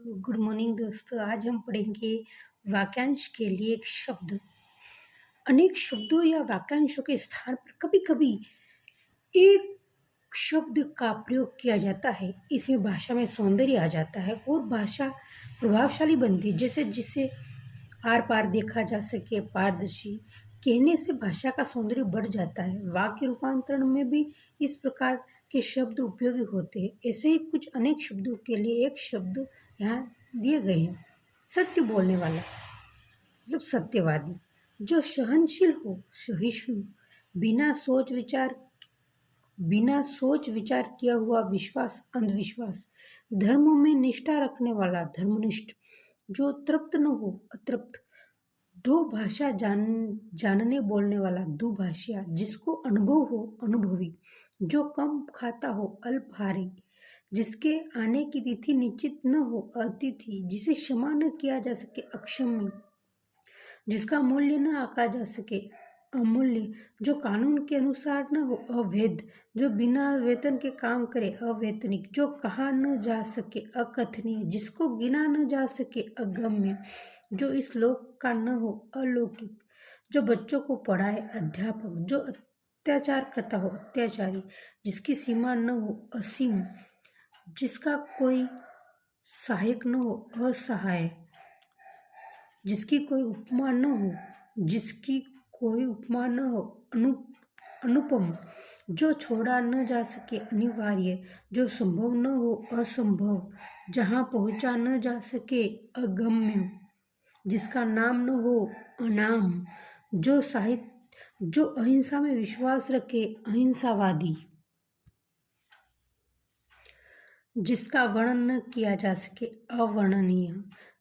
Good morning दोस्तों। आज हम पढ़ेंगे वाक्यांश के लिए एक शब्द। अनेक शब्दों या वाक्यांशों के स्थान पर कभी कभी एक शब्द का प्रयोग किया जाता है। इसमें भाषा में सौंदर्य आ जाता है और भाषा प्रभावशाली बनती है। जैसे जिसे आर पार देखा जा सके, पारदर्शी कहने से भाषा का सौंदर्य बढ़ जाता है। वाक्य रूपांतरण में भी इस प्रकार के शब्द उपयोगी होते हैं। ऐसे ही कुछ अनेक शब्दों के लिए एक शब्द यहाँ दिए गए हैं। सत्य बोलने वाला मतलब सत्यवादी, जो सहनशील हो, सहिष्णु, बिना सोच विचार किया हुआ विश्वास, अंधविश्वास, धर्म में निष्ठा रखने वाला धर्मनिष्ठ, जो तृप्त न हो, अतृप्त, दो भाषा जानने बोलने वाला दुभाषिया, जिसको अनुभव हो, अनुभवी, जो कम खाता हो, अल्पहारी, जिसके आने की तिथि निश्चित न हो, अतिथि, जिसे क्षमा न किया जा सके, अक्षम्य, जिसका मूल्य न आंका जा सके, अमूल्य, जो कानून के अनुसार न हो, अवैध, जो बिना वेतन के काम करे, अवैतनिक, जो कहा न जा सके, अकथनीय, जिसको गिना न जा सके, अगम्य, जो इस लोक का न हो, अलौकिक, जो बच्चों को पढ़ाए, अध्यापक, जो अत्याचार करता हो, अत्याचारी, जिसकी सीमा न हो, असीम, जिसका कोई सहायक न हो, असहाय, जिसकी कोई उपमा न हो, जिसकी कोई उपमा न हो, अनुपम, जो छोड़ा न जा सके, अनिवार्य, जो संभव न हो, असंभव, जहाँ पहुँचा न जा सके, अगम्य, जिसका नाम न हो, अनाम, जो अहिंसा में विश्वास रखे, अहिंसावादी, जिसका वर्णन न किया जा सके, अवर्णनीय,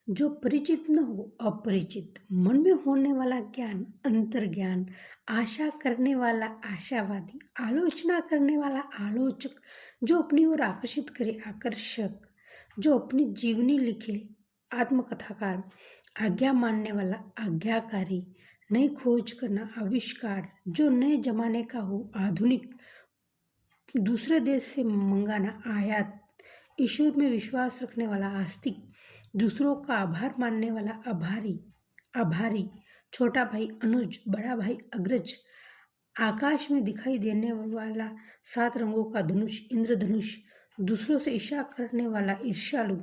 जो परिचित न हो, अपरिचित, मन में होने वाला ज्ञान, अंतर्ज्ञान, आशा करने वाला आशावादी, आलोचना करने वाला आलोचक, जो अपनी ओर आकर्षित करे, आकर्षक, जो अपनी जीवनी लिखे, आत्मकथाकार, आज्ञा मानने वाला आज्ञाकारी, नई खोज करना, आविष्कार, जो नए जमाने का हो, आधुनिक, दूसरे देश से मंगाना, आयात, ईश्वर में विश्वास रखने वाला, आस्तिक, दूसरों का आभार मानने वाला, आभारी, छोटा भाई, अनुज, बड़ा भाई, अग्रज, आकाश में दिखाई देने वाला 7 रंगों का धनुष, इंद्रधनुष, दूसरों से ईर्ष्या करने वाला, ईर्ष्यालु,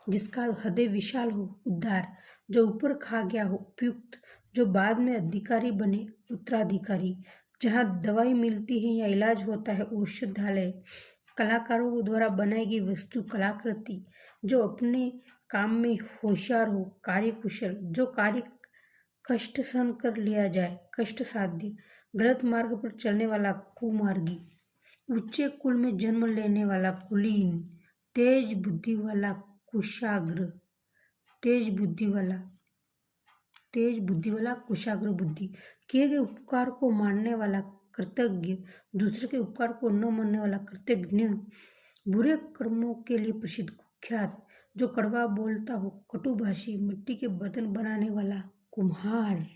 जिसका हृदय विशाल हो, उदार, जो ऊपर खा गया हो, उपयुक्त, जो बाद में अधिकारी बने, उत्तराधिकारी, जहाँ दवाई मिलती है या इलाज होता है, औषधालय, कलाकारों द्वारा बनाई गई वस्तु, कलाकृति, जो अपने काम में होशियार हो, कार्यकुशल, जो कार्य कष्ट सहन कर लिया जाए, कष्ट साध्य, गलत मार्ग पर चलने वाला, कुमार्गी, ऊंचे कुल में जन्म लेने वाला, कुलीन, तेज बुद्धि वाला, कुशाग्र, तेज बुद्धि वाला, कुशाग्र बुद्धि, किए गए उपकार को मानने वाला, कृतज्ञ, दूसरे के उपकार को न मानने वाला, कृतज्ञ, बुरे कर्मों के लिए प्रसिद्ध, कुख्यात, जो कड़वा बोलता हो, कटुभाषी, मिट्टी के बर्तन बनाने वाला, कुम्हार,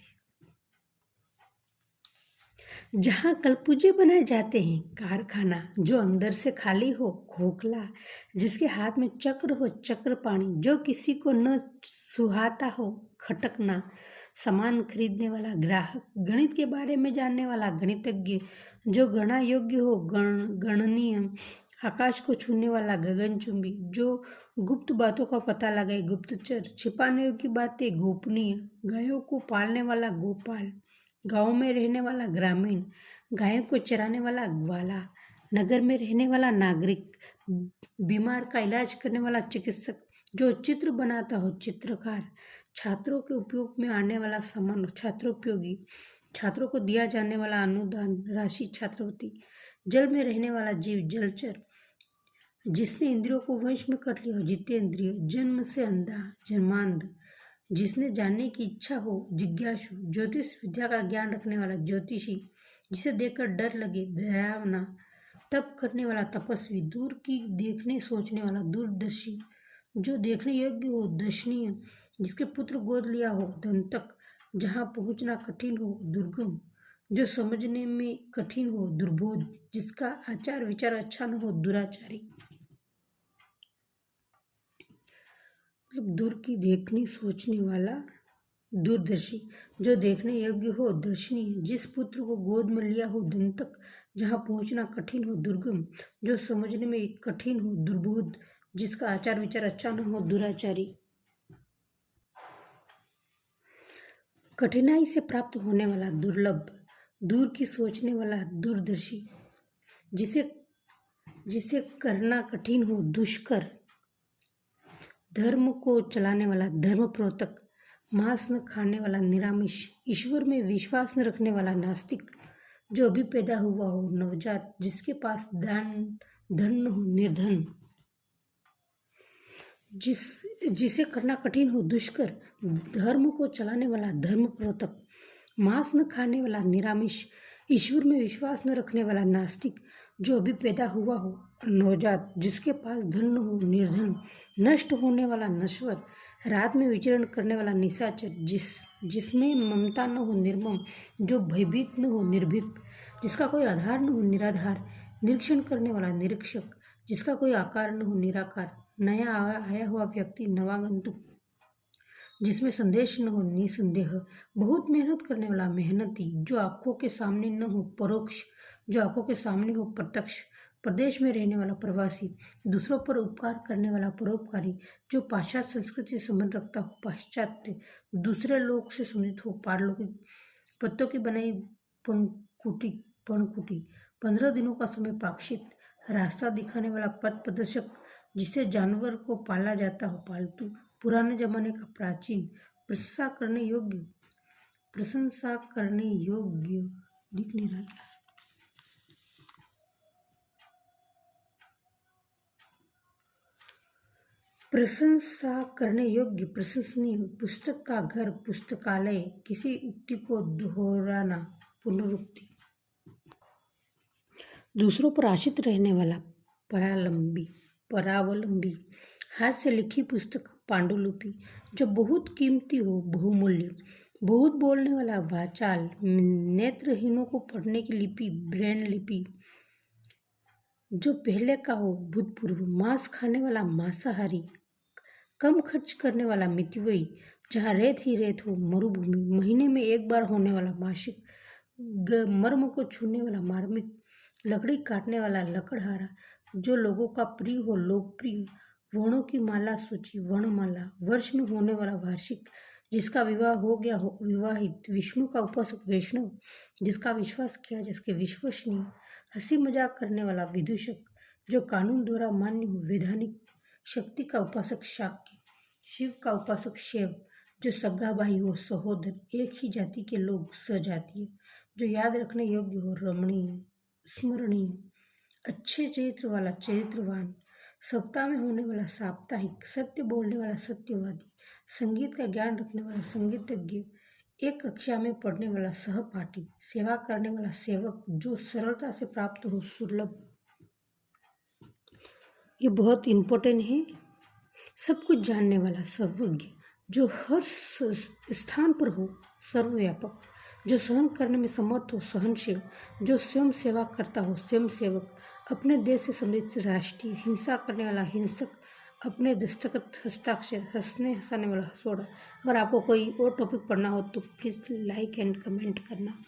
जहाँ कलपुर्जे बनाए जाते हैं, कारखाना, जो अंदर से खाली हो, खोखला, जिसके हाथ में चक्र हो, चक्रपाणी, जो किसी को न सुहाता हो, खटकना, सामान खरीदने वाला, ग्राहक, गणित के बारे में जानने वाला, गणितज्ञ, जो गणना योग्य हो, गणनीय, आकाश को छूने वाला, गगनचुंबी, जो गुप्त बातों का पता लगाए, गुप्तचर, छिपाने योग्य बातें, गोपनीय, गायों को पालने वाला, गोपाल, गाँव में रहने वाला, ग्रामीण, गायों को चराने वाला, ग्वाला, नगर में रहने वाला, नागरिक, बीमार का इलाज करने वाला, चिकित्सक, जो चित्र बनाता हो, चित्रकार, छात्रों के उपयोग में आने वाला सामान, छात्रोपयोगी, छात्रों को दिया जाने वाला अनुदान राशि, छात्रवृत्ति, जल में रहने वाला जीव, जलचर, जिसने इंद्रियों को वश में कर लिया हो, जितेंद्रिय, जन्म से अंधा, जन्मांध, जिसने जानने की इच्छा हो, जिज्ञासु, ज्योतिष विद्या का ज्ञान रखने वाला, ज्योतिषी, जिसे देखकर डर लगे, डरावना, तप करने वाला, तपस्वी, दूर की देखने सोचने वाला, दूरदर्शी, जो देखने योग्य हो, दर्शनीय, जिसके पुत्र गोद लिया हो, दंतक, जहाँ पहुँचना कठिन हो, दुर्गम, जो समझने में कठिन हो, दुर्बोध, जिसका आचार विचार अच्छा न हो, दुराचारी। मतलब दूर की देखने सोचने वाला, दूरदर्शी, जो देखने योग्य हो, दर्शनीय, जिस पुत्र को गोद में लिया हो दंतक, जहाँ पहुँचना कठिन हो, दुर्गम, जो समझने में कठिन हो, दुर्बोध, जिसका आचार विचार अच्छा न हो, दुराचारी। कठिनाई से प्राप्त होने वाला, दुर्लभ, दूर की सोचने वाला, दूरदर्शी, जिसे जिसे करना कठिन हो, दुष्कर, धर्म को चलाने वाला, धर्म प्रोतक, मांस न खाने वाला, निरामिष, ईश्वर में विश्वास न रखने वाला, नास्तिक, जो अभी पैदा हुआ हो, नवजात, जिसके पास धन न हो, निर्धन, जिसे करना कठिन हो, दुष्कर, धर्म को चलाने वाला, धर्म प्रोतक, मांस न खाने वाला, निरामिष, ईश्वर में विश्वास न रखने वाला, नास्तिक, जो अभी पैदा हुआ हो, नवजात, जिसके पास धन न हो, निर्धन, नष्ट होने वाला, नश्वर, रात में विचरण करने वाला, निशाचर, जिसमें ममता न हो, निर्मम, जो भयभीत न हो, निर्भीक, जिसका कोई आधार न हो, निराधार, निरीक्षण करने वाला, निरीक्षक, जिसका कोई आकार न हो, निराकार, नया आया हुआ व्यक्ति, नवागंतुक, जिसमें संदेश न हो, निसंदेह, बहुत मेहनत करने वाला, मेहनती, जो आंखों के सामने न हो, परोक्ष, जो आंखों के सामने हो, प्रत्यक्ष, प्रदेश में रहने वाला, प्रवासी, दूसरों पर उपकार करने वाला, परोपकारी, जो पाश्चात्य संस्कृति से संबंध रखता हो, पाश्चात्य, दूसरे लोग से संबंधित हो, पारलौकिक, पत्तों की बनाई पणकुटी, 15 दिनों का समय, पाक्षिक, रास्ता दिखाने वाला, पथ प्रदर्शक, जिसे जानवर को पाला जाता हो, पालतू, पुराने जमाने का, प्राचीन, प्रशंसा करने योग्य, दिख नहीं रहा क्या, प्रशंसा करने योग्य, प्रशंसनीय, पुस्तक का घर, पुस्तकालय, किसी उक्ति को दोहराना, पुनरुक्ति, दूसरों पर आश्रित रहने वाला, परावलंबी, हाथ से लिखी पुस्तक, पांडुलिपि, जो बहुत कीमती हो, बहुमूल्य, बहुत बोलने वाला, वाचाल, नेत्रहीनों को पढ़ने की लिपि, ब्रेन लिपि, जो पहले का हो, भूतपूर्व, मांस खाने वाला, मांसाहारी, कम खर्च करने वाला, मितव्ययी, जहाँ रेत ही रेत हो, मरुभूमि, महीने में एक बार होने वाला, मासिक, मर्म को छूने वाला, मार्मिक, लकड़ी काटने वाला, लकड़हारा, जो लोगों का प्रिय हो, लोकप्रिय, वर्णों की माला सूची, वर्णमाला, वर्ष में होने वाला, वार्षिक, जिसका विवाह हो गया हो, विवाहित, विष्णु का उपासक, वैष्णव, जिसका विश्वास किया जिसके विश्वसनीय, हंसी मजाक करने वाला, विदूषक, जो कानून द्वारा मान्य हो, वैधानिक, शक्ति का उपासक, शाक्य, शिव का उपासक, शैव, जो सगा भाई हो, सहोदर, एक ही जाति के लोग, सजातीय, जो याद रखने योग्य हो, रमणीय, स्मरणीय, अच्छे चरित्र वाला, चरित्रवान, सप्ताह में होने वाला, साप्ताहिक, सत्य बोलने वाला, सत्यवादी, संगीत का ज्ञान रखने वाला, संगीतज्ञ, एक कक्षा में पढ़ने वाला, सहपाठी, सेवा करने वाला, सेवक, जो सरलता से प्राप्त हो, सुलभ। ये बहुत इम्पोर्टेंट है, सब कुछ जानने वाला, सर्वज्ञ, जो हर स्थान पर हो, सर्वव्यापक, जो सहन करने में समर्थ हो, सहनशील, जो स्वयं सेवा करता हो, स्वयं सेवक, अपने देश से संबंधित, राष्ट्रीय, हिंसा करने वाला, हिंसक, अपने दस्तखत, हस्ताक्षर, हंसने हंसाने वाला, हंसोड़ा। अगर आपको कोई और टॉपिक पढ़ना हो तो प्लीज़ लाइक एंड कमेंट करना।